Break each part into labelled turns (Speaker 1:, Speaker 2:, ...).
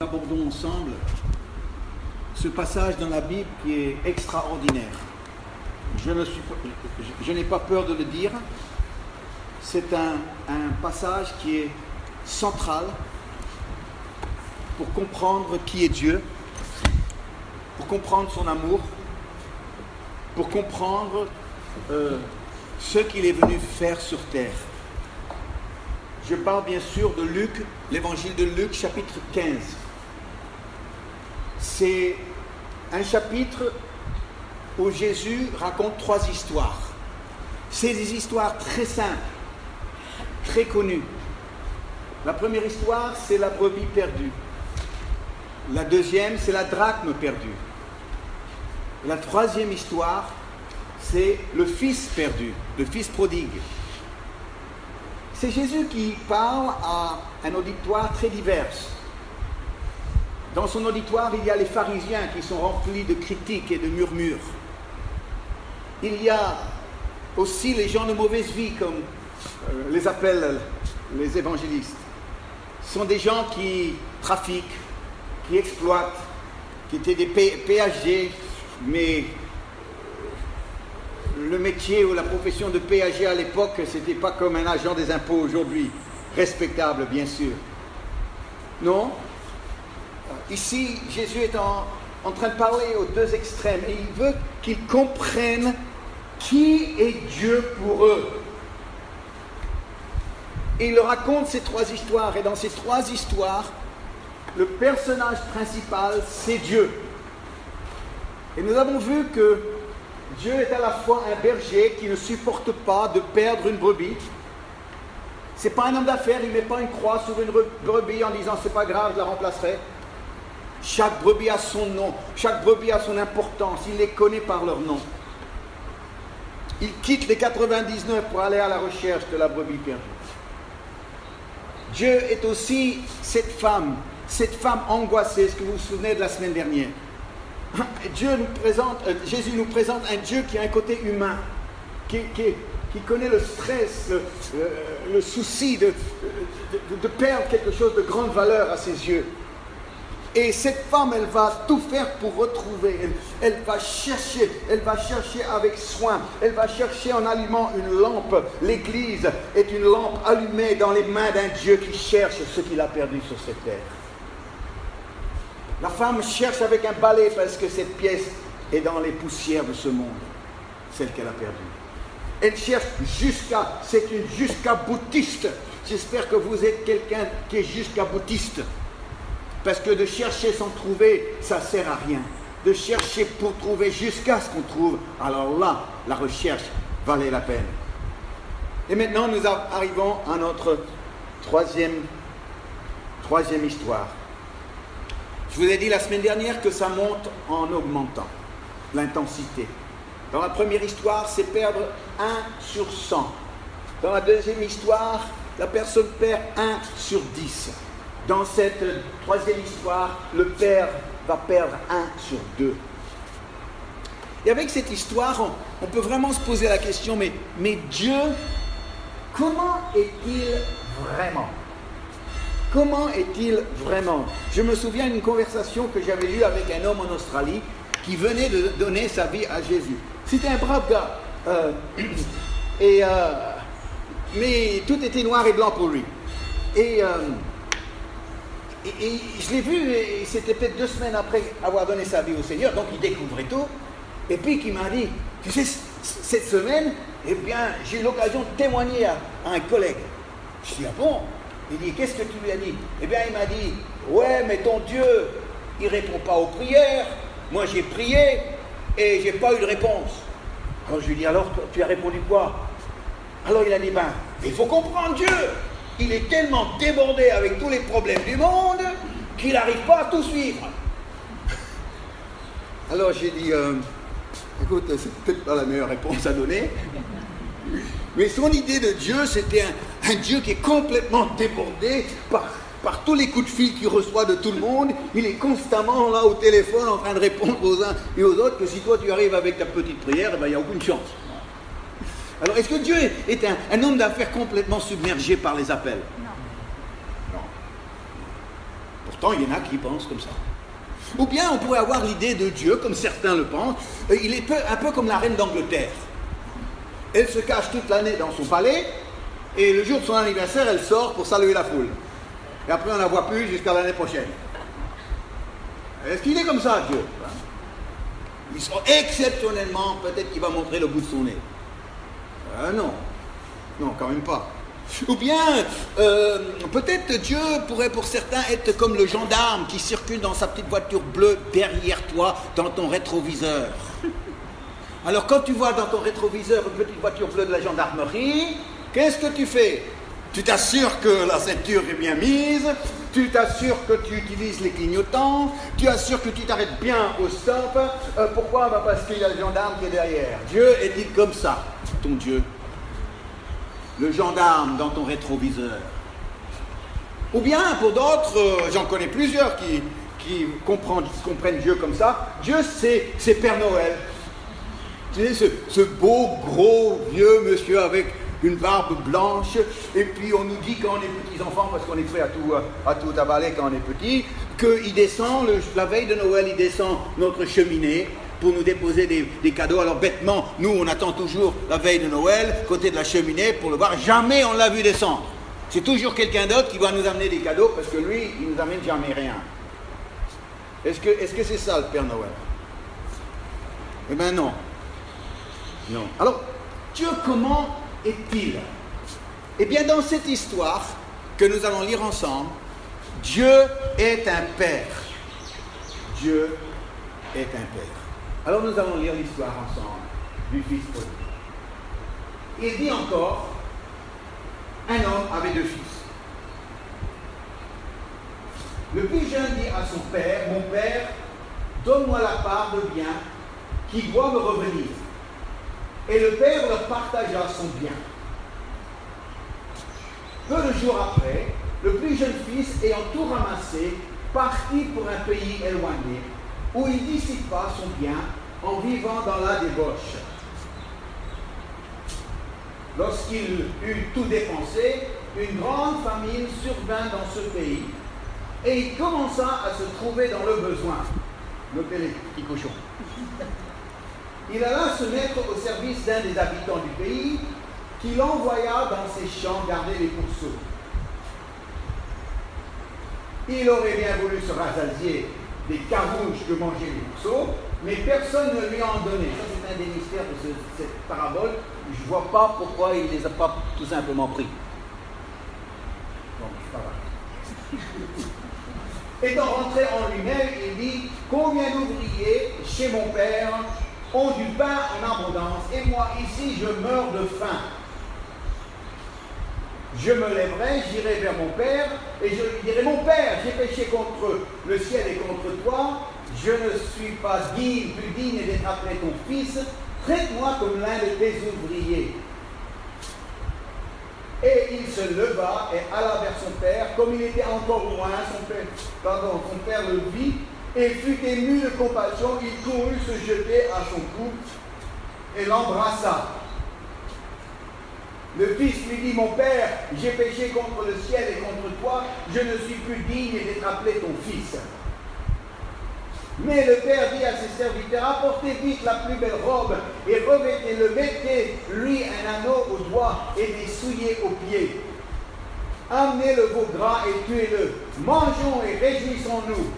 Speaker 1: Abordons ensemble ce passage dans la Bible qui est extraordinaire. Je n'ai pas peur de le dire. C'est un passage qui est central pour comprendre qui est Dieu, pour comprendre son amour, pour comprendre ce qu'il est venu faire sur terre. Je parle bien sûr de Luc, l'évangile de Luc, chapitre 15. C'est un chapitre où Jésus raconte 3 histoires. C'est des histoires très simples, très connues. La première histoire, c'est la brebis perdue. La deuxième, c'est la drachme perdue. La troisième histoire, c'est le fils perdu, le fils prodigue. C'est Jésus qui parle à un auditoire très divers. Dans son auditoire, il y a les pharisiens qui sont remplis de critiques et de murmures. Il y a aussi les gens de mauvaise vie, comme les appellent les évangélistes. Ce sont des gens qui trafiquent, qui exploitent, qui étaient des péagers, mais le métier ou la profession de péager à l'époque, ce n'était pas comme un agent des impôts aujourd'hui, respectable bien sûr. Non. Ici, Jésus est en train de parler aux 2 extrêmes et il veut qu'ils comprennent qui est Dieu pour eux. Et il leur raconte ces 3 histoires et dans ces 3 histoires, le personnage principal, c'est Dieu. Et nous avons vu que Dieu est à la fois un berger qui ne supporte pas de perdre une brebis. Ce n'est pas un homme d'affaires, il ne met pas une croix sur une brebis en disant c'est pas grave, je la remplacerai. Chaque brebis a son nom, chaque brebis a son importance, il les connaît par leur nom. Il quitte les 99 pour aller à la recherche de la brebis perdue. Dieu est aussi cette femme angoissée, est-ce que vous vous souvenez de la semaine dernière? Jésus nous présente un Dieu qui a un côté humain, qui connaît le stress, le souci de perdre quelque chose de grande valeur à ses yeux. Et cette femme, elle va tout faire pour retrouver, elle va chercher avec soin, elle va chercher en allumant une lampe. L'Église est une lampe allumée dans les mains d'un Dieu qui cherche ce qu'il a perdu sur cette terre. La femme cherche avec un balai parce que cette pièce est dans les poussières de ce monde, celle qu'elle a perdue. Elle cherche c'est une jusqu'à-boutiste. J'espère que vous êtes quelqu'un qui est jusqu'à-boutiste. Parce que de chercher sans trouver, ça ne sert à rien. De chercher pour trouver jusqu'à ce qu'on trouve, alors là, la recherche valait la peine. Et maintenant, nous arrivons à notre troisième histoire. Je vous ai dit la semaine dernière que ça monte en augmentant l'intensité. Dans la première histoire, c'est perdre 1 sur 100. Dans la deuxième histoire, la personne perd 1 sur 10. Dans cette troisième histoire, le père va perdre 1 sur 2. Et avec cette histoire, on peut vraiment se poser la question, mais Dieu, comment est-il vraiment ? Comment est-il vraiment ? Je me souviens d'une conversation que j'avais eue avec un homme en Australie qui venait de donner sa vie à Jésus. C'était un brave gars. Mais tout était noir et blanc pour lui. Et je l'ai vu, et c'était peut-être 2 semaines après avoir donné sa vie au Seigneur, donc il découvrait tout. Et puis il m'a dit, tu sais, cette semaine, eh bien, j'ai eu l'occasion de témoigner à un collègue. Je dis, ah bon ? Il dit, qu'est-ce que tu lui as dit? Eh bien, il m'a dit, ouais, mais ton Dieu, il ne répond pas aux prières. Moi, j'ai prié et je n'ai pas eu de réponse. Alors, je lui ai dit, alors, tu as répondu quoi? Alors, il a dit, il faut comprendre Dieu. Il est tellement débordé avec tous les problèmes du monde qu'il n'arrive pas à tout suivre. Alors, j'ai dit, écoute, c'est peut-être pas la meilleure réponse à donner. Mais son idée de Dieu, c'était un Dieu qui est complètement débordé par tous les coups de fil qu'il reçoit de tout le monde. Il est constamment là au téléphone en train de répondre aux uns et aux autres que si toi tu arrives avec ta petite prière, il n'y a aucune chance. Alors est-ce que Dieu est un homme d'affaires complètement submergé par les appels? Non. Pourtant, il y en a qui pensent comme ça. Ou bien on pourrait avoir l'idée de Dieu, comme certains le pensent, il est un peu comme la reine d'Angleterre. Elle se cache toute l'année dans son palais, et le jour de son anniversaire, elle sort pour saluer la foule. Et après, on ne la voit plus jusqu'à l'année prochaine. Est-ce qu'il est comme ça, Dieu? Ils sont exceptionnellement, peut-être qu'il va montrer le bout de son nez. Non. Non, quand même pas. Ou bien, peut-être Dieu pourrait pour certains être comme le gendarme qui circule dans sa petite voiture bleue derrière toi, dans ton rétroviseur. Alors quand tu vois dans ton rétroviseur une petite voiture bleue de la gendarmerie, qu'est-ce que tu fais? Tu t'assures que la ceinture est bien mise, tu t'assures que tu utilises les clignotants, tu assures que tu t'arrêtes bien au stop. Pourquoi? Parce qu'il y a le gendarme qui est derrière. Dieu est-il comme ça, ton Dieu? Le gendarme dans ton rétroviseur. Ou bien, pour d'autres, j'en connais plusieurs qui comprennent Dieu comme ça. Dieu, c'est Père Noël. Tu sais, ce beau, gros, vieux monsieur avec une barbe blanche, et puis on nous dit quand on est petits-enfants, parce qu'on est prêt à tout avaler quand on est petit, qu'il descend, la veille de Noël, il descend notre cheminée pour nous déposer des cadeaux. Alors bêtement, nous on attend toujours la veille de Noël, côté de la cheminée, pour le voir. Jamais on l'a vu descendre. C'est toujours quelqu'un d'autre qui va nous amener des cadeaux, parce que lui, il nous amène jamais rien. Est-ce que c'est ça le Père Noël? Eh bien non. Non. Alors, Dieu, comment est-il? Eh bien, dans cette histoire que nous allons lire ensemble, Dieu est un Père. Dieu est un Père. Alors, nous allons lire l'histoire ensemble du Fils prodigue. Il dit encore, un homme avait 2 fils. Le plus jeune dit à son père, mon père, donne-moi la part de bien qui doit me revenir. Et le père leur partagea son bien. Peu de jours après, le plus jeune fils, ayant tout ramassé, partit pour un pays éloigné, où il dissipa son bien en vivant dans la débauche. Lorsqu'il eut tout dépensé, une grande famine survint dans ce pays, et il commença à se trouver dans le besoin. Notez les petits cochons. Il alla se mettre au service d'un des habitants du pays, qui l'envoya dans ses champs garder les pourceaux. Il aurait bien voulu se rassasier des carouges que mangeaient les pourceaux, mais personne ne lui en donnait. Ça, c'est un des mystères de cette parabole. Je ne vois pas pourquoi il ne les a pas tout simplement pris. Bon, c'est pas grave. Étant rentré en lui-même, il dit, combien d'ouvriers chez mon père ont du pain en abondance, et moi ici je meurs de faim. Je me lèverai, j'irai vers mon père, et je lui dirai, mon père, j'ai péché contre le ciel et contre toi, je ne suis pas plus digne d'être appelé ton fils, traite-moi comme l'un de tes ouvriers. Et il se leva et alla vers son père, comme il était encore loin, son père le vit, et fut ému de compassion, il courut se jeter à son cou et l'embrassa. Le fils lui dit, mon père, j'ai péché contre le ciel et contre toi, je ne suis plus digne d'être appelé ton fils. Mais le père dit à ses serviteurs, apportez vite la plus belle robe et revêtez-le, mettez-lui un anneau au doigt et des souliers aux pieds. Amenez le veau gras et tuez-le. Mangeons et réjouissons-nous.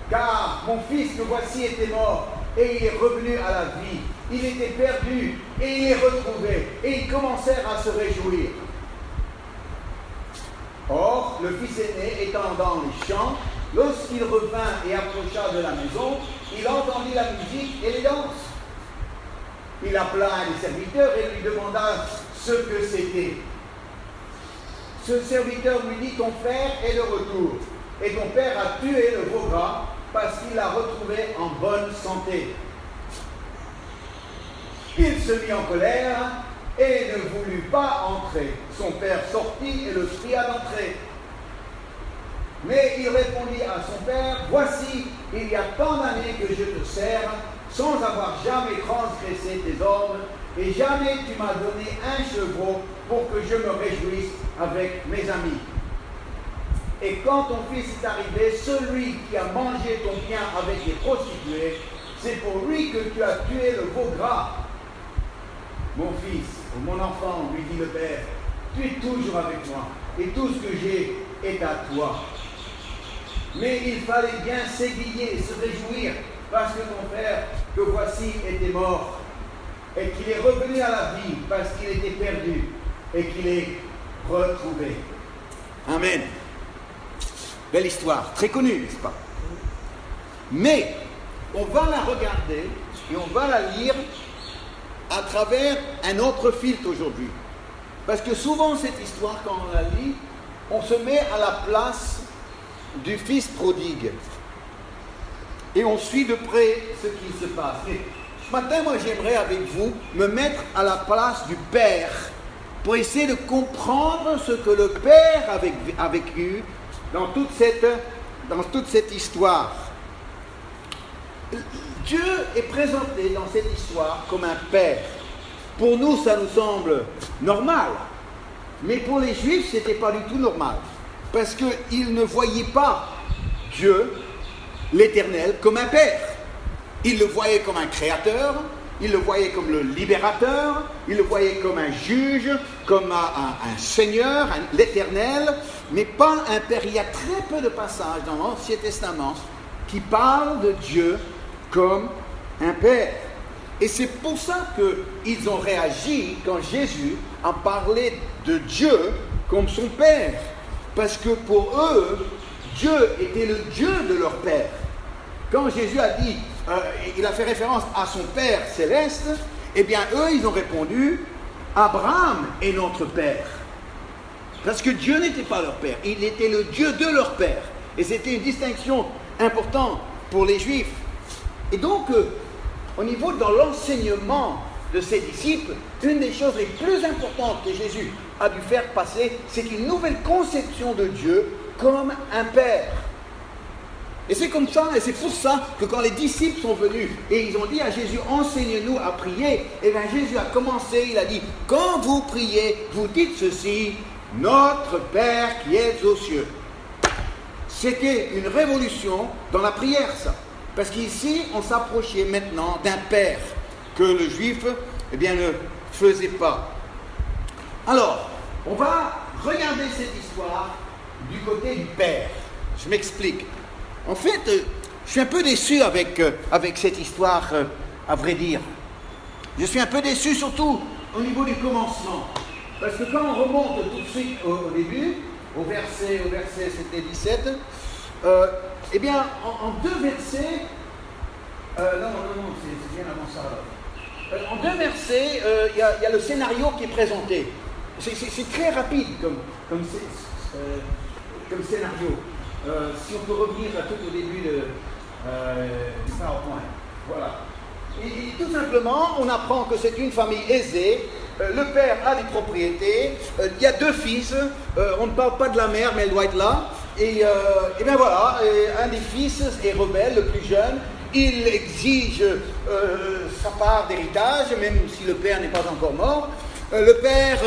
Speaker 1: Car mon fils que voici était mort et il est revenu à la vie. Il était perdu et il est retrouvé. Et ils commencèrent à se réjouir. Or, le fils aîné étant dans les champs, lorsqu'il revint et approcha de la maison, il entendit la musique et les danses. Il appela un des serviteurs et lui demanda ce que c'était. Ce serviteur lui dit, ton frère est de retour, et ton père a tué le veau gras parce qu'il l'a retrouvé en bonne santé. Il se mit en colère et ne voulut pas entrer. Son père sortit et le pria d'entrer. Mais il répondit à son père, voici, il y a tant d'années que je te sers, sans avoir jamais transgressé tes ordres, et jamais tu m'as donné un chevreau pour que je me réjouisse avec mes amis. Et quand ton fils est arrivé, celui qui a mangé ton bien avec les prostituées, c'est pour lui que tu as tué le veau gras. Mon fils, ou mon enfant, lui dit le père, tu es toujours avec moi, et tout ce que j'ai est à toi. Mais il fallait bien s'égayer et se réjouir, parce que ton frère, que voici, était mort, et qu'il est revenu à la vie, parce qu'il était perdu, et qu'il est retrouvé. Amen. Belle histoire, très connue, n'est-ce pas? Mais, on va la regarder, et on va la lire à travers un autre filtre aujourd'hui. Parce que souvent, cette histoire, quand on la lit, on se met à la place du fils prodigue. Et on suit de près ce qui se passe. Et ce matin, moi, j'aimerais avec vous me mettre à la place du père pour essayer de comprendre ce que le père a vécu dans toute cette histoire. Dieu est présenté dans cette histoire comme un père. Pour nous, ça nous semble normal. Mais pour les Juifs, ce n'était pas du tout normal. Parce qu'ils ne voyaient pas Dieu, l'Éternel, comme un père. Ils le voyaient comme un créateur, ils le voyaient comme le libérateur, ils le voyaient comme un juge, comme un seigneur, l'Éternel, mais pas un père. Il y a très peu de passages dans l'Ancien Testament qui parlent de Dieu comme un père. Et c'est pour ça qu'ils ont réagi quand Jésus a parlé de Dieu comme son père. Parce que pour eux, Dieu était le Dieu de leur père. Quand Jésus a dit, il a fait référence à son Père céleste, eh bien eux, ils ont répondu, Abraham est notre père. Parce que Dieu n'était pas leur père, il était le Dieu de leur père. Et c'était une distinction importante pour les Juifs. Et donc, au niveau dans l'enseignement de ses disciples, une des choses les plus importantes que Jésus a dû faire passer, c'est une nouvelle conception de Dieu comme un père. Et c'est comme ça, et c'est pour ça que quand les disciples sont venus et ils ont dit à Jésus, enseigne-nous à prier, et bien Jésus a commencé, il a dit, quand vous priez, vous dites ceci, notre Père qui es aux cieux. C'était une révolution dans la prière, ça. Parce qu'ici, on s'approchait maintenant d'un père que le juif, eh bien, ne faisait pas. Alors, on va regarder cette histoire du côté du père. Je m'explique. En fait, je suis un peu déçu avec cette histoire, à vrai dire. Je suis un peu déçu surtout au niveau du commencement. Parce que quand on remonte tout de suite au début, au verset c'était 17, eh bien, en deux versets, non, c'est bien avant ça. En deux versets, il y a le scénario qui est présenté. C'est très rapide comme scénario. Si on peut revenir à tout au début du PowerPoint. Voilà. Et tout simplement, on apprend que c'est une famille aisée. Le père a des propriétés. Il y a deux fils. On ne parle pas de la mère, mais elle doit être là. Et bien voilà, un des fils est rebelle, le plus jeune. Il exige sa part d'héritage, même si le père n'est pas encore mort. Le père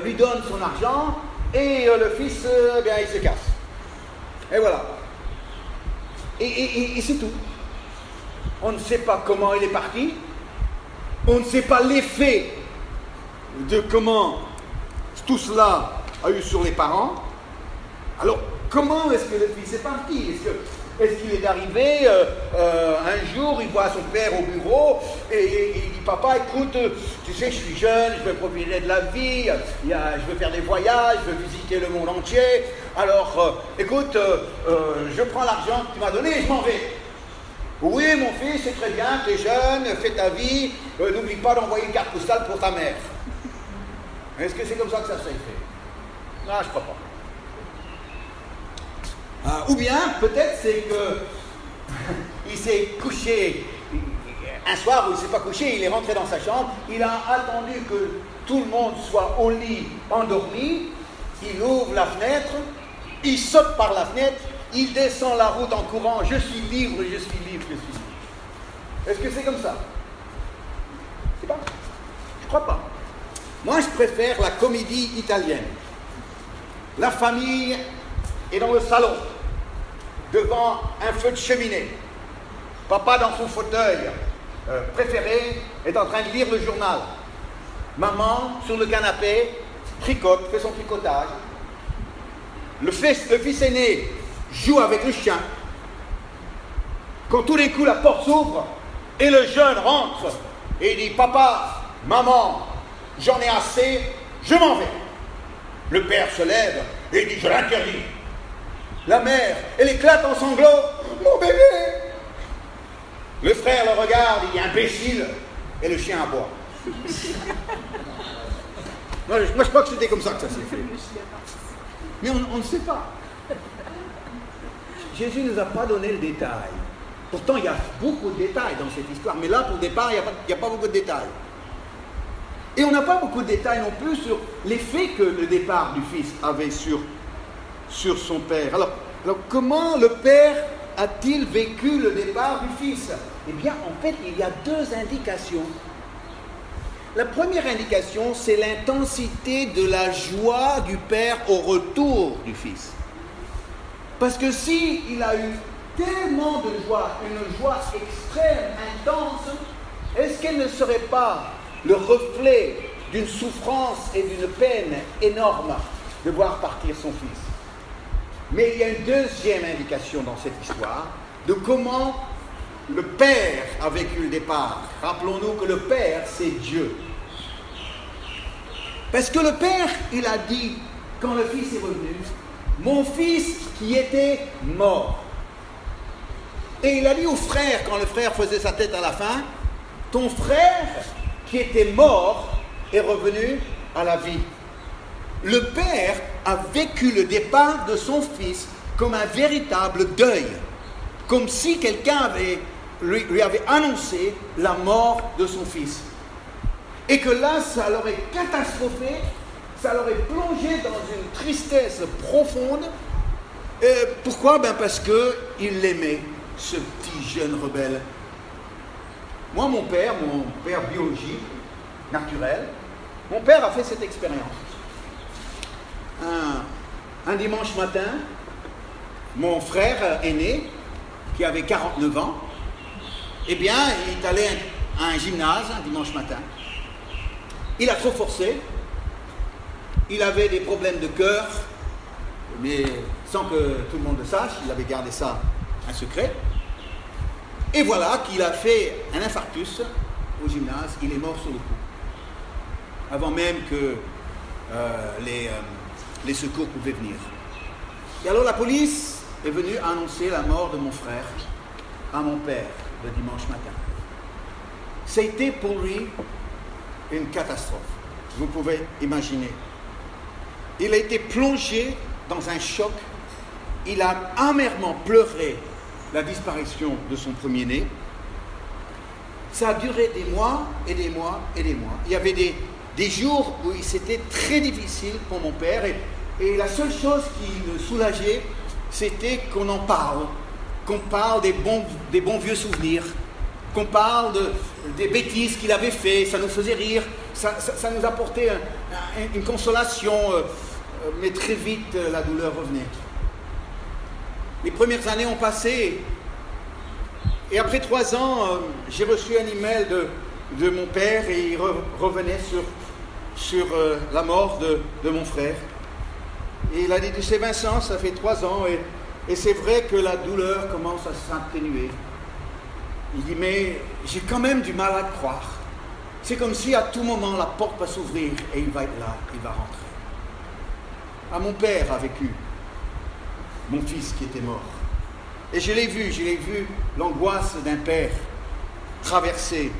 Speaker 1: lui donne son argent et le fils, bien, il se casse. Et voilà. Et c'est tout. On ne sait pas comment il est parti. On ne sait pas l'effet de comment tout cela a eu sur les parents. Alors, comment est-ce que le fils est parti? Est-ce qu'il est arrivé un jour, il voit son père au bureau et il dit, papa, écoute, tu sais, je suis jeune, je veux profiter de la vie, je veux faire des voyages, je veux visiter le monde entier, alors écoute, je prends l'argent que tu m'as donné et je m'en vais. Oui, mon fils, c'est très bien, tu es jeune, fais ta vie, n'oublie pas d'envoyer une carte postale pour ta mère. Est-ce que c'est comme ça que ça s'est fait? Non, je crois pas. Ou bien, peut-être c'est que il s'est couché un soir où il ne s'est pas couché, il est rentré dans sa chambre, il a attendu que tout le monde soit au lit endormi, il ouvre la fenêtre, il saute par la fenêtre, il descend la route en courant, je suis libre, je suis libre, je suis libre. Est-ce que c'est comme ça? Je sais pas. Je crois pas. Moi, je préfère la comédie italienne. La famille est dans le salon, devant un feu de cheminée. Papa, dans son fauteuil préféré, est en train de lire le journal. Maman, sur le canapé, tricote, fait son tricotage. Le fils aîné joue avec le chien. Quand tout d'un coup la porte s'ouvre et le jeune rentre et dit « Papa, maman, j'en ai assez, je m'en vais ». Le père se lève et dit « Je l'interdis ». La mère, elle éclate en sanglots « Mon bébé !» Le frère le regarde, il dit « Imbécile !» et le chien aboie. Moi, je crois que c'était comme ça que ça s'est fait. Mais on ne sait pas. Jésus ne nous a pas donné le détail. Pourtant, il y a beaucoup de détails dans cette histoire. Mais là, pour le départ, il n'y a pas beaucoup de détails. Et on n'a pas beaucoup de détails non plus sur l'effet que le départ du fils avait sur son père. Alors, comment le père a-t-il vécu le départ du fils? Eh bien, en fait, il y a deux indications. La première indication, c'est l'intensité de la joie du père au retour du fils. Parce que s'il a eu tellement de joie, une joie extrême, intense, est-ce qu'elle ne serait pas le reflet d'une souffrance et d'une peine énorme de voir partir son fils? Mais il y a une deuxième indication dans cette histoire de comment le Père a vécu le départ. Rappelons-nous que le Père, c'est Dieu. Parce que le Père, il a dit, quand le Fils est revenu, « Mon Fils qui était mort ». Et il a dit au frère, quand le frère faisait sa tête à la fin, « Ton frère qui était mort est revenu à la vie ». Le Père a vécu le départ de son Fils comme un véritable deuil, comme si quelqu'un lui avait annoncé la mort de son Fils. Et que là, ça l'aurait catastrophé, ça l'aurait plongé dans une tristesse profonde. Pourquoi? Parce qu'il l'aimait, ce petit jeune rebelle. Moi, mon père biologique, naturel, mon père a fait cette expérience. Un dimanche matin, mon frère aîné, qui avait 49 ans, eh bien, il est allé à un gymnase un dimanche matin. Il a trop forcé. Il avait des problèmes de cœur, mais sans que tout le monde le sache, il avait gardé ça un secret. Et voilà qu'il a fait un infarctus au gymnase, il est mort sur le coup. Avant même que les secours pouvaient venir. Et alors la police est venue annoncer la mort de mon frère à mon père le dimanche matin. C'était pour lui une catastrophe. Vous pouvez imaginer. Il a été plongé dans un choc. Il a amèrement pleuré la disparition de son premier-né. Ça a duré des mois et des mois et des mois. Il y avait des jours où c'était très difficile pour mon père et la seule chose qui le soulageait, c'était qu'on en parle, qu'on parle des bons vieux souvenirs, qu'on parle des bêtises qu'il avait fait, ça nous faisait rire, ça nous apportait une consolation, mais très vite la douleur revenait. Les premières années ont passé et après 3 ans, j'ai reçu un email de mon père et il revenait sur la mort de mon frère. Et il a dit, tu sais Vincent, ça fait 3 ans et c'est vrai que la douleur commence à s'atténuer. Il dit, mais j'ai quand même du mal à croire. C'est comme si à tout moment la porte va s'ouvrir et il va être là, il va rentrer. Ah, mon père a vécu mon fils qui était mort. Et je l'ai vu l'angoisse d'un père traverser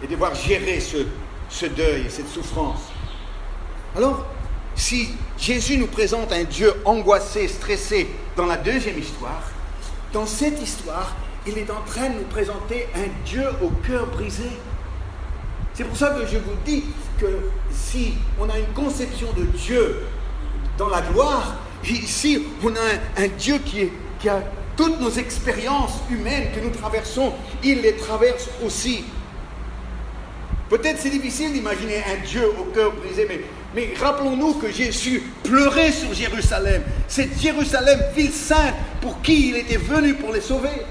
Speaker 1: et devoir gérer ce deuil, cette souffrance. Alors, si Jésus nous présente un Dieu angoissé, stressé dans la deuxième histoire, dans cette histoire, il est en train de nous présenter un Dieu au cœur brisé. C'est pour ça que je vous dis que si on a une conception de Dieu dans la gloire, ici on a un Dieu qui a toutes nos expériences humaines que nous traversons, il les traverse aussi. Peut-être c'est difficile d'imaginer un Dieu au cœur brisé, Mais rappelons-nous que Jésus pleurait sur Jérusalem. Cette Jérusalem, ville sainte, pour qui il était venu pour les sauver,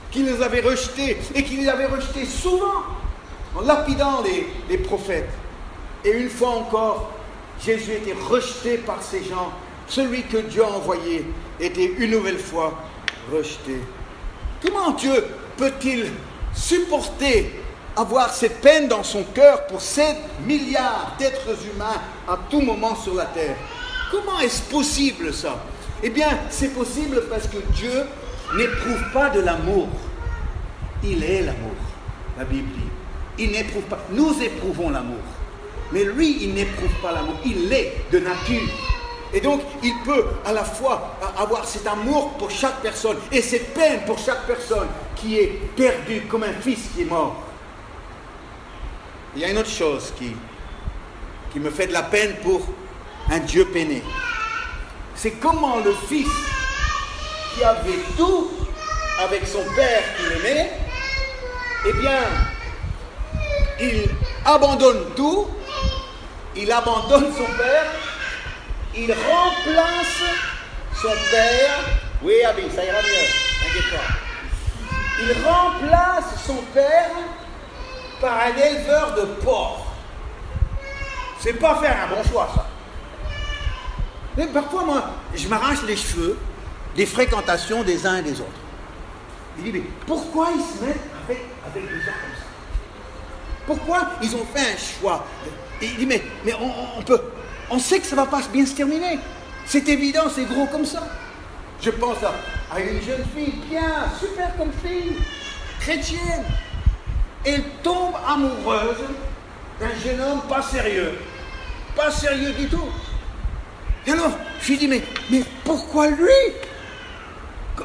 Speaker 1: qu'il les avait rejetés, et qu'il les avait rejetés souvent, en lapidant les prophètes. Et une fois encore, Jésus était rejeté par ces gens. Celui que Dieu a envoyé était une nouvelle fois rejeté. Comment Dieu peut-il supporter avoir cette peine dans son cœur pour 7 milliards d'êtres humains à tout moment sur la terre? Comment est-ce possible ça? Eh bien, c'est possible parce que Dieu n'éprouve pas de l'amour. Il est l'amour, la Bible dit. Il n'éprouve pas. Nous éprouvons l'amour. Mais lui, il n'éprouve pas l'amour. Il l'est de nature. Et donc, il peut à la fois avoir cet amour pour chaque personne et cette peine pour chaque personne qui est perdue comme un fils qui est mort. Il y a une autre chose qui me fait de la peine pour un Dieu peiné. C'est comment le fils qui avait tout avec son père qu'il aimait, eh bien, il abandonne tout, il abandonne son père, il remplace son père. Oui, Abby, ça ira mieux, t'inquiète pas. Il remplace son père par un éleveur de porcs. C'est pas faire un bon choix, ça. Mais parfois, moi, je m'arrache les cheveux des fréquentations des uns et des autres. Je dis, mais pourquoi ils se mettent avec des gens comme ça? Pourquoi ils ont fait un choix? Et il dit, mais on sait que ça ne va pas bien se terminer. C'est évident, c'est gros comme ça. Je pense à une jeune fille, bien, super comme fille, chrétienne. Elle tombe amoureuse d'un jeune homme pas sérieux du tout. Et alors, je lui dis, mais pourquoi lui?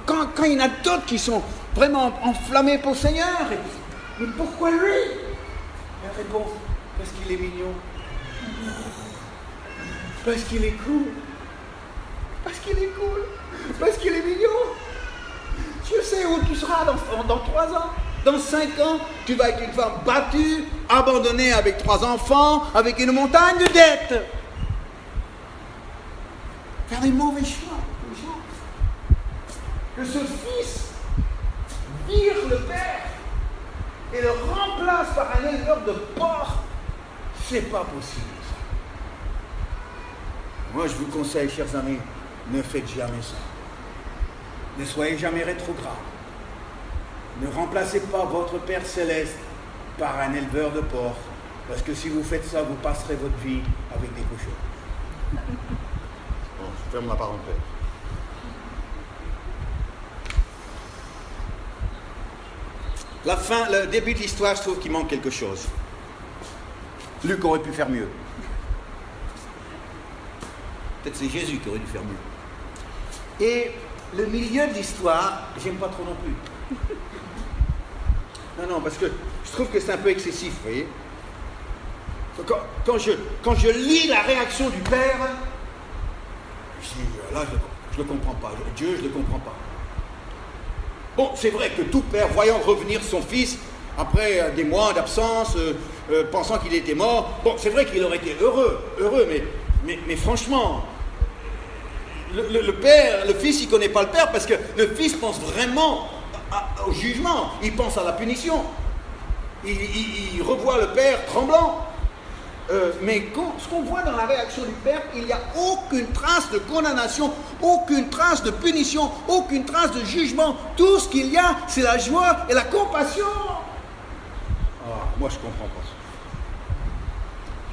Speaker 1: Quand il y en a d'autres qui sont vraiment enflammés pour le Seigneur, mais pourquoi lui? Elle répond, parce qu'il est mignon. Parce qu'il est cool. Parce qu'il est cool. Parce qu'il est mignon. Je sais où tu seras dans 3 ans. Dans 5 ans, tu vas être une femme battue, abandonnée avec 3 enfants, avec une montagne de dettes. Faire des mauvais choix. Que ce fils vire le père et le remplace par un éleveur de porcs, c'est pas possible. Moi, je vous conseille, chers amis, ne faites jamais ça. Ne soyez jamais rétrograde. Ne remplacez pas votre Père Céleste par un éleveur de porcs, parce que si vous faites ça, vous passerez votre vie avec des cochons. Bon, je ferme la parenthèse. La fin, le début de l'histoire, je trouve qu'il manque quelque chose. Luc aurait pu faire mieux. Peut-être c'est Jésus qui aurait dû faire mieux. Et le milieu de l'histoire, j'aime pas trop non plus. Non, parce que je trouve que c'est un peu excessif, vous voyez. Quand je lis la réaction du père, je dis, là, je ne le comprends pas. Dieu, je ne le comprends pas. Bon, c'est vrai que tout père, voyant revenir son fils, après des mois d'absence, pensant qu'il était mort, bon, c'est vrai qu'il aurait été heureux, mais franchement, le père, le fils, il ne connaît pas le père parce que le fils pense vraiment au jugement, il pense à la punition. Il revoit le père tremblant. Mais ce qu'on voit dans la réaction du père, il n'y a aucune trace de condamnation, aucune trace de punition, aucune trace de jugement. Tout ce qu'il y a, c'est la joie et la compassion. Moi, je ne comprends pas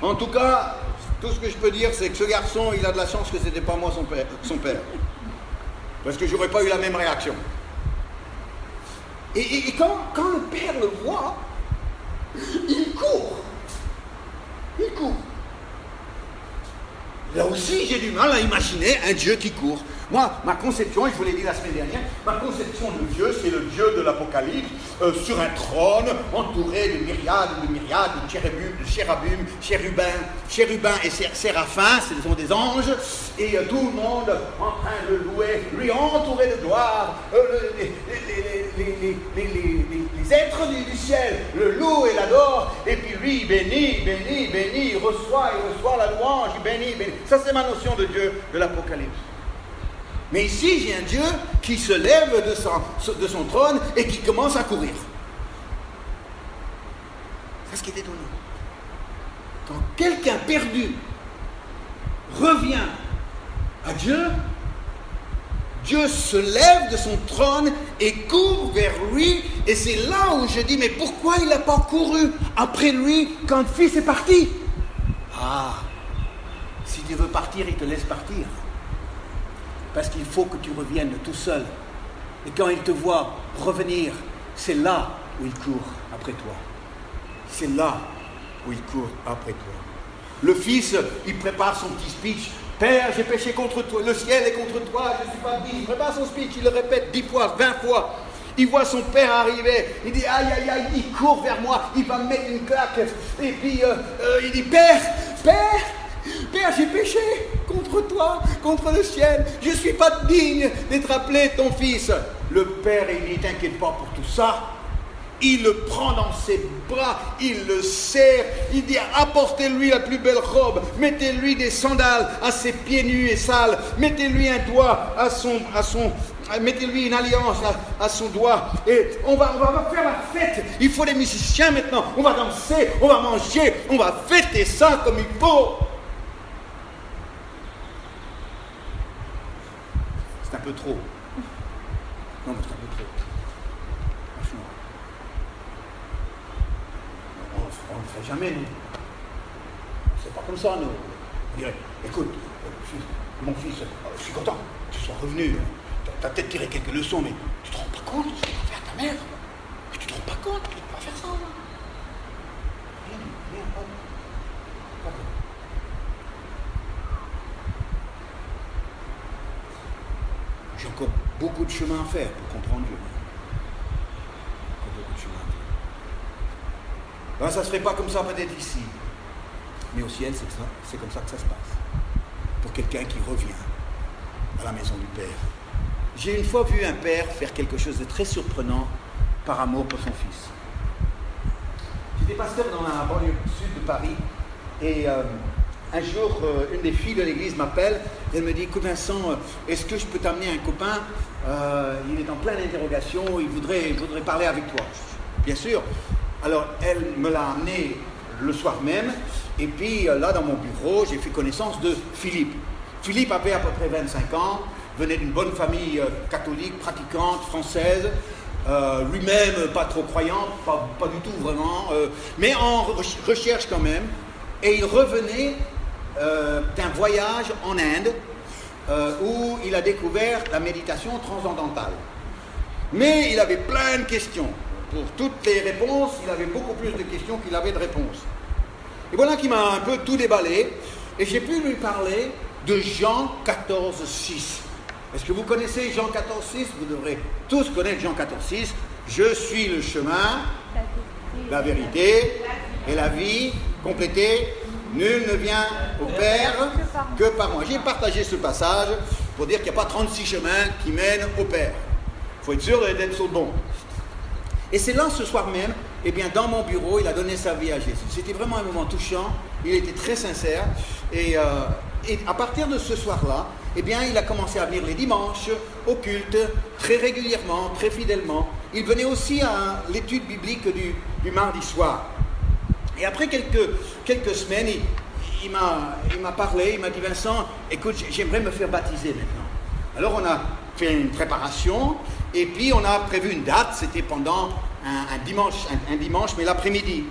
Speaker 1: ça. En tout cas, tout ce que je peux dire, c'est que ce garçon, il a de la chance que ce n'était pas moi son père. Parce que je n'aurais pas eu la même réaction. Et quand le père le voit, il court. Il court. Là aussi, j'ai du mal à imaginer un Dieu qui court. Moi, ma conception, et je vous l'ai dit la semaine dernière, ma conception de Dieu, c'est le Dieu de l'Apocalypse, sur un trône, entouré de myriades, de chérubins et séraphins, ce sont des anges, et tout le monde en train de louer, lui entouré de gloire, les êtres du ciel le louent et l'adorent, et puis lui, il bénit, il reçoit la louange, il bénit. Ça, c'est ma notion de Dieu de l'Apocalypse. Mais ici, j'ai un Dieu qui se lève de son trône et qui commence à courir. C'est ce qui est étonnant. Quand quelqu'un perdu revient à Dieu, Dieu se lève de son trône et court vers lui. Et c'est là où je dis, mais pourquoi il n'a pas couru après lui quand le fils est parti? Ah, si tu veux partir, il te laisse partir. Parce qu'il faut que tu reviennes tout seul. Et quand il te voit revenir, c'est là où il court après toi. C'est là où il court après toi. Le fils, il prépare son petit speech. Père, j'ai péché contre toi, le ciel est contre toi, je ne suis pas digne. Il prépare son speech, il le répète 10 fois, 20 fois. Il voit son père arriver, il dit aïe aïe aïe, il court vers moi, il va me mettre une claque. Et puis il dit Père, j'ai péché contre toi, contre le ciel, je ne suis pas digne d'être appelé ton fils. Le père, il dit t'inquiète pas pour tout ça. Il le prend dans ses bras, il le serre, il dit apportez-lui la plus belle robe, mettez-lui des sandales à ses pieds nus et sales, mettez-lui un doigt mettez-lui une alliance à son doigt, et on va faire la fête. Il faut des musiciens maintenant, on va danser, on va manger, on va fêter ça comme il faut. C'est un peu trop. Non, mais c'est un peu trop. Franchement. On ne le ferait jamais, nous. C'est pas comme ça, nous. On dirait, écoute, mon fils, je suis content que tu sois revenu. Tu as peut-être tiré quelques leçons, mais tu te rends pas compte de ce que tu vas faire à ta mère. Mais tu te rends pas compte que tu peux pas faire ça. Rien, pas. J'ai encore beaucoup de chemin à faire pour comprendre Dieu. Encore beaucoup de chemin à faire. Ben, ça ne se fait pas comme ça peut-être ici. Mais au ciel, c'est comme ça que ça se passe. Pour quelqu'un qui revient à la maison du Père. J'ai une fois vu un père faire quelque chose de très surprenant par amour pour son fils. J'étais pasteur dans la banlieue sud de Paris et un jour, une des filles de l'église m'appelle et elle me dit « Écoute Vincent, est-ce que je peux t'amener un copain il est en pleine interrogation, il voudrait parler avec toi. » Bien sûr. Alors elle me l'a amené le soir même et puis là dans mon bureau, j'ai fait connaissance de Philippe. Philippe avait à peu près 25 ans, venait d'une bonne famille catholique, pratiquante, française, lui-même pas trop croyant, pas du tout vraiment, mais en recherche quand même. Et il revenait d'un voyage en Inde où il a découvert la méditation transcendantale. Mais il avait plein de questions. Pour toutes les réponses, il avait beaucoup plus de questions qu'il avait de réponses. Et voilà qui m'a un peu tout déballé. Et j'ai pu lui parler de Jean 14,6. Est-ce que vous connaissez Jean 14,6? Vous devrez tous connaître Jean 14,6. Je suis le chemin, la vérité et la vie. Complété. Nul ne vient au Père que par moi. J'ai partagé ce passage pour dire qu'il n'y a pas 36 chemins qui mènent au Père. Il faut être sûr d'être sur le bon. Et c'est là, ce soir même, eh bien, dans mon bureau, il a donné sa vie à Jésus. C'était vraiment un moment touchant. Il était très sincère. Et à partir de ce soir-là, eh bien, il a commencé à venir les dimanches au culte, très régulièrement, très fidèlement. Il venait aussi à l'étude biblique du mardi soir. Et après quelques semaines, il m'a parlé, il m'a dit « Vincent, écoute, j'aimerais me faire baptiser maintenant. » Alors on a fait une préparation, et puis on a prévu une date, c'était pendant un dimanche, mais l'après-midi.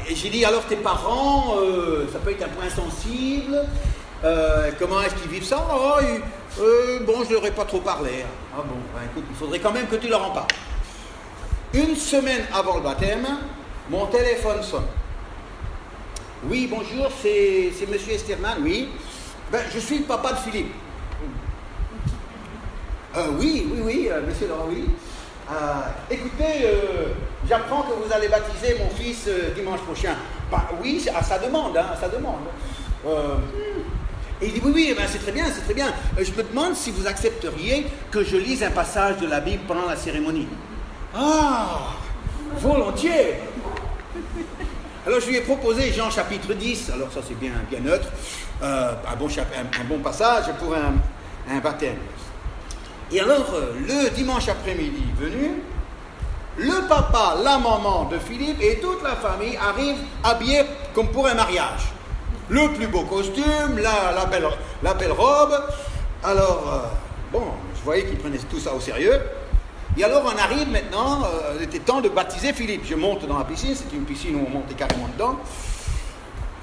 Speaker 1: Et j'ai dit « Alors tes parents, ça peut être un point sensible, comment est-ce qu'ils vivent ça? » Bon, je ne leur ai pas trop parlé. Ah bon, ben, écoute, il faudrait quand même que tu leur en parles. Une semaine avant le baptême, mon téléphone sonne. Oui, bonjour, c'est monsieur Esterman, oui. Ben, je suis le papa de Philippe. Oui, monsieur Laurent, oui. Écoutez, j'apprends que vous allez baptiser mon fils dimanche prochain. Ben oui, à sa demande, hein, à sa demande. Et il dit, oui, oui, ben, c'est très bien, c'est très bien. Je me demande si vous accepteriez que je lise un passage de la Bible pendant la cérémonie. Ah, volontiers. Alors je lui ai proposé Jean chapitre 10, alors ça c'est bien neutre, un bon passage pour un baptême. Et alors, le dimanche après-midi venu, le papa, la maman de Philippe et toute la famille arrivent habillés comme pour un mariage. Le plus beau costume, la belle robe. Alors, je voyais qu'ils prenaient tout ça au sérieux. Et alors, on arrive maintenant, il était temps de baptiser Philippe. Je monte dans la piscine, c'est une piscine où on montait carrément dedans.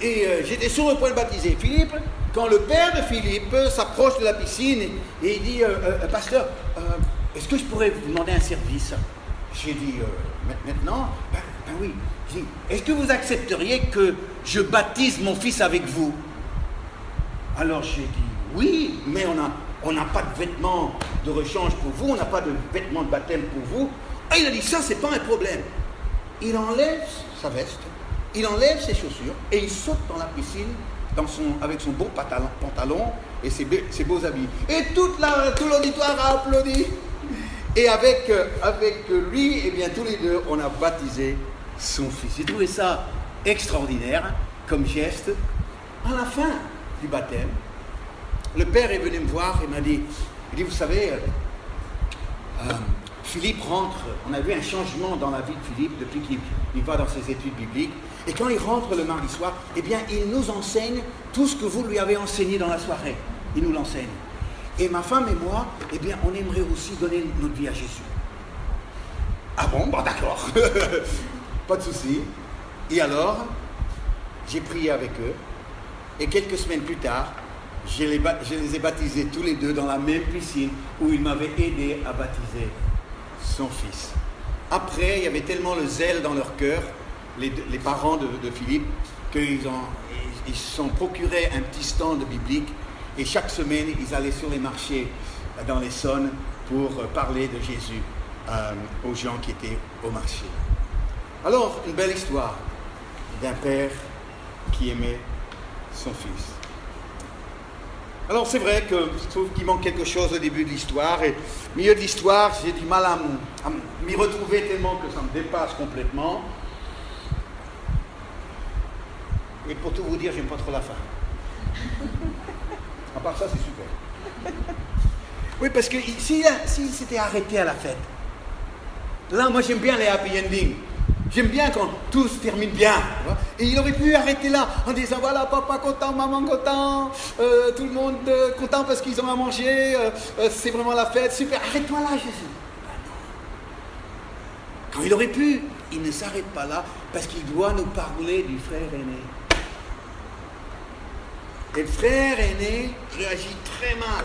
Speaker 1: Et j'étais sur le point de baptiser Philippe, quand le père de Philippe s'approche de la piscine et il dit, pasteur, est-ce que je pourrais vous demander un service? J'ai dit, maintenant, ben oui. J'ai dit, est-ce que vous accepteriez que je baptise mon fils avec vous? Alors j'ai dit, oui, mais on n'a pas de vêtements de rechange pour vous, on n'a pas de vêtements de baptême pour vous. Ah, il a dit, ça, c'est pas un problème. Il enlève sa veste, il enlève ses chaussures et il saute dans la piscine avec son beau pantalon et ses beaux habits. Et tout l'auditoire a applaudi. Et avec lui, eh bien, tous les deux, on a baptisé son fils. J'ai trouvé ça extraordinaire comme geste. À la fin du baptême, le père est venu me voir et m'a dit, vous savez, Philippe rentre, on a vu un changement dans la vie de Philippe depuis qu'il va dans ses études bibliques. Et quand il rentre le mardi soir, eh bien, il nous enseigne tout ce que vous lui avez enseigné dans la soirée. Il nous l'enseigne. Et ma femme et moi, eh bien, on aimerait aussi donner notre vie à Jésus. Ah bon, d'accord. Pas de souci. Et alors, j'ai prié avec eux. Et quelques semaines plus tard, je les ai baptisés tous les deux dans la même piscine où ils m'avaient aidé à baptiser son fils. Après, il y avait tellement le zèle dans leur cœur, les parents de Philippe, qu'ils se sont procurés un petit stand biblique et chaque semaine, ils allaient sur les marchés dans l'Essonne pour parler de Jésus aux gens qui étaient au marché. Alors, une belle histoire d'un père qui aimait son fils. Alors, c'est vrai que je trouve qu'il manque quelque chose au début de l'histoire et au milieu de l'histoire, j'ai du mal à m'y retrouver tellement que ça me dépasse complètement. Et pour tout vous dire, j'aime pas trop la fin. À part ça, c'est super. Oui, parce que s'il s'était arrêté à la fête, là, moi, j'aime bien les happy endings. J'aime bien quand tout se termine bien. Et il aurait pu arrêter là en disant, voilà, papa content, maman content, tout le monde content parce qu'ils ont à manger, c'est vraiment la fête, super, arrête-toi là, Jésus. Ben non. Quand il aurait pu, il ne s'arrête pas là parce qu'il doit nous parler du frère aîné. Et le frère aîné réagit très mal.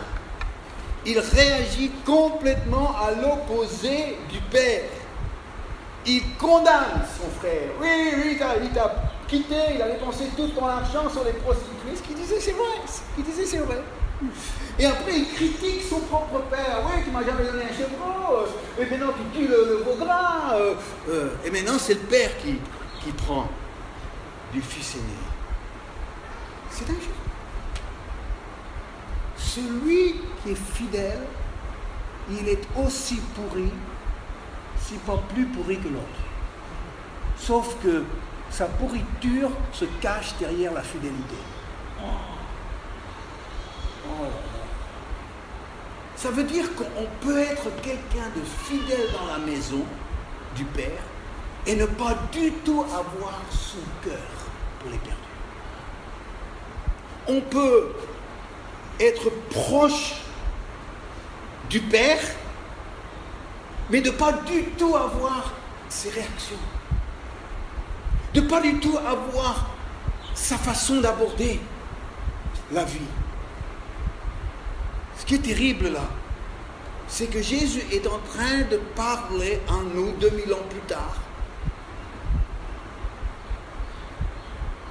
Speaker 1: Il réagit complètement à l'opposé du père. Il condamne son frère. Oui, il t'a quitté, il a dépensé tout ton argent sur les prostituées. Ce qu'il disait, c'est vrai. Et après, il critique son propre père. Oui, tu m'as jamais donné un chevreau. Et maintenant, tu tues le veau gras. Et maintenant, c'est le père qui prend du fils aîné. C'est injuste. Celui qui est fidèle, il est aussi pourri, si pas plus pourri que l'autre. Sauf que sa pourriture se cache derrière la fidélité. Oh là là. Ça veut dire qu'on peut être quelqu'un de fidèle dans la maison du Père et ne pas du tout avoir son cœur pour les perdus. On peut être proche du Père, mais de ne pas du tout avoir ses réactions, de ne pas du tout avoir sa façon d'aborder la vie. Ce qui est terrible là, c'est que Jésus est en train de parler en nous 2000 ans plus tard,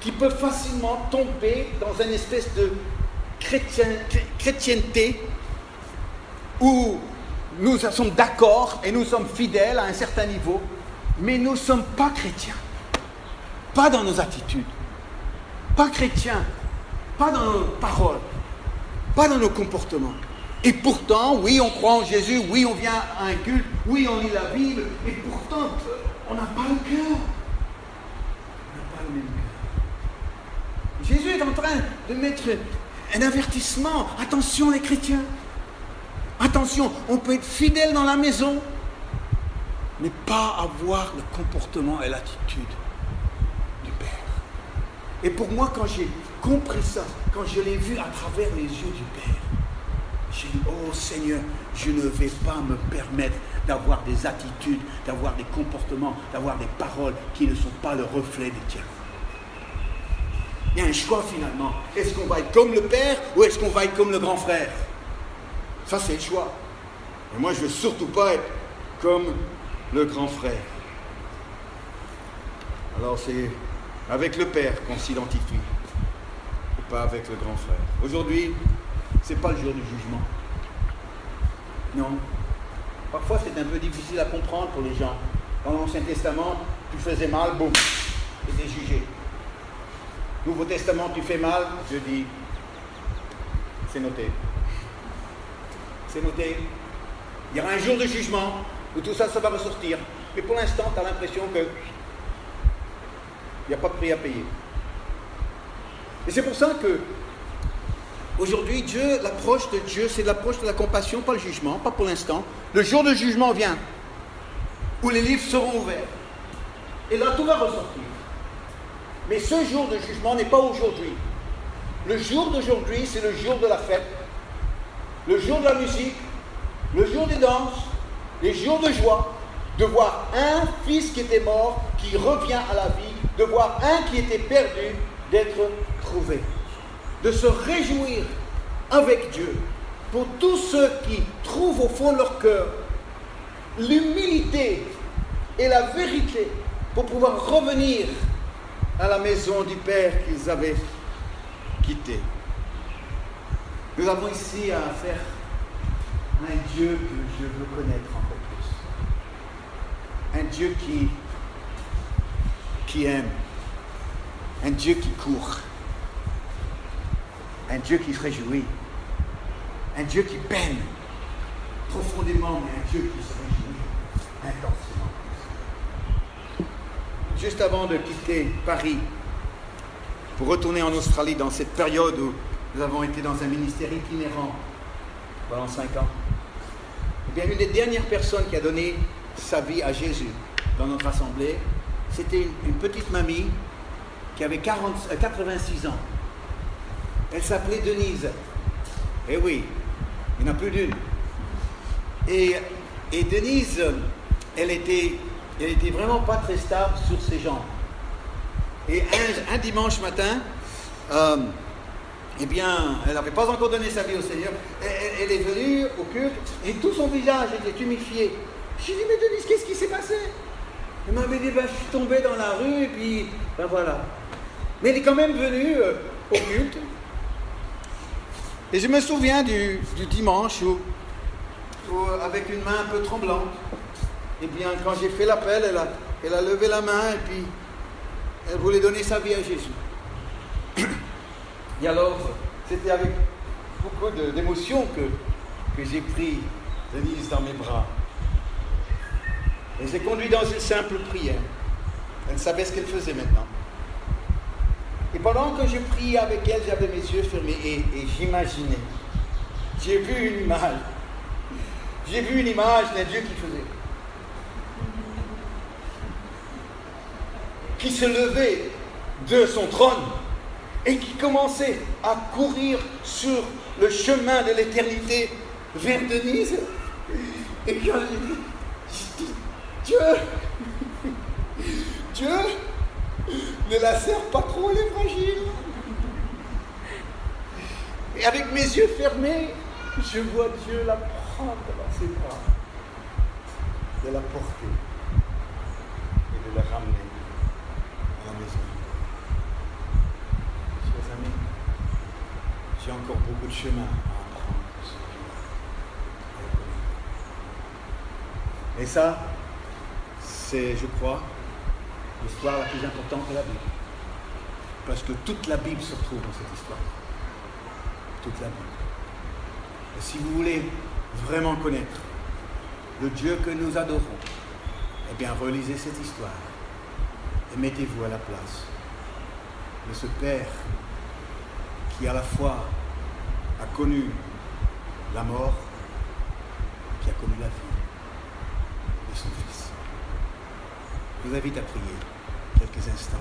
Speaker 1: qui peut facilement tomber dans une espèce de chrétienté où nous sommes d'accord et nous sommes fidèles à un certain niveau, mais nous ne sommes pas chrétiens. Pas dans nos attitudes, pas chrétiens, pas dans nos paroles, pas dans nos comportements. Et pourtant, oui, on croit en Jésus, oui, on vient à un culte, oui, on lit la Bible, et pourtant, on n'a pas le cœur. On n'a pas le même cœur. Jésus est en train de mettre un avertissement. Attention les chrétiens. Attention, on peut être fidèle dans la maison, mais pas avoir le comportement et l'attitude du Père. Et pour moi, quand j'ai compris ça, quand je l'ai vu à travers les yeux du Père, j'ai dit, oh Seigneur, je ne vais pas me permettre d'avoir des attitudes, d'avoir des comportements, d'avoir des paroles qui ne sont pas le reflet des tiens. Il y a un choix finalement. Est-ce qu'on va être comme le Père ou est-ce qu'on va être comme le grand frère? Ça, c'est le choix. Et moi, je ne veux surtout pas être comme le grand frère. Alors, c'est avec le Père qu'on s'identifie, et pas avec le grand frère. Aujourd'hui, ce n'est pas le jour du jugement. Non. Parfois, c'est un peu difficile à comprendre pour les gens. Dans l'Ancien Testament, tu faisais mal, boum, tu étais jugé. Nouveau Testament, tu fais mal, je dis, c'est noté. C'est noté. Il y aura un jour de jugement où tout ça, ça va ressortir. Mais pour l'instant, tu as l'impression que il n'y a pas de prix à payer. Et c'est pour ça que aujourd'hui, Dieu, l'approche de Dieu, c'est l'approche de la compassion, pas le jugement, pas pour l'instant. Le jour de jugement vient, où les livres seront ouverts. Et là, tout va ressortir. Mais ce jour de jugement n'est pas aujourd'hui. Le jour d'aujourd'hui, c'est le jour de la fête, le jour de la musique, le jour des danses, les jours de joie, de voir un fils qui était mort, qui revient à la vie, de voir un qui était perdu, d'être trouvé. De se réjouir avec Dieu pour tous ceux qui trouvent au fond de leur cœur l'humilité et la vérité pour pouvoir revenir à la maison du Père qu'ils avaient quittée. Nous avons ici à faire un Dieu que je veux connaître encore plus. Un Dieu qui aime. Un Dieu qui court. Un Dieu qui se réjouit. Un Dieu qui peine profondément, mais un Dieu qui se réjouit intensément. Juste avant de quitter Paris pour retourner en Australie dans cette période où nous avons été dans un ministère itinérant pendant 5 ans, eh bien, une des dernières personnes qui a donné sa vie à Jésus dans notre assemblée, c'était une petite mamie qui avait 86 ans. Elle s'appelait Denise. Eh oui, il n'y en a plus d'une. Et Denise, elle était vraiment pas très stable sur ses jambes. Et un dimanche matin, eh bien, elle n'avait pas encore donné sa vie au Seigneur. Elle est venue au culte et tout son visage était humifié. J'ai dit, mais Denise, qu'est-ce qui s'est passé? Elle m'avait dit, ben, je suis tombé dans la rue et puis, ben voilà. Mais elle est quand même venue au culte. Et je me souviens du dimanche où, avec une main un peu tremblante, eh bien, quand j'ai fait l'appel, elle a levé la main et puis elle voulait donner sa vie à Jésus. Et alors, c'était avec beaucoup d'émotion que j'ai pris Denise dans mes bras. Et j'ai conduit dans une simple prière. Elle savait ce qu'elle faisait maintenant. Et pendant que je priais avec elle, j'avais mes yeux fermés et j'imaginais. J'ai vu une image. J'ai vu une image d'un Dieu qui faisait. Qui se levait de son trône et qui commençait à courir sur le chemin de l'éternité vers Denise. Et quand j'ai dit, Dieu, ne la serre pas trop, elle est fragile. Et avec mes yeux fermés, je vois Dieu la prendre dans ses bras, de la porter et de la ramener à la maison. Chers amis, j'ai encore beaucoup de chemin à apprendre. Et ça, c'est, je crois, l'histoire la plus importante de la Bible. Parce que toute la Bible se retrouve dans cette histoire. Toute la Bible. Et si vous voulez vraiment connaître le Dieu que nous adorons, eh bien relisez cette histoire et mettez-vous à la place de ce Père qui à la fois a connu la mort, qui a connu la vie de son Fils. Je vous invite à prier quelques instants.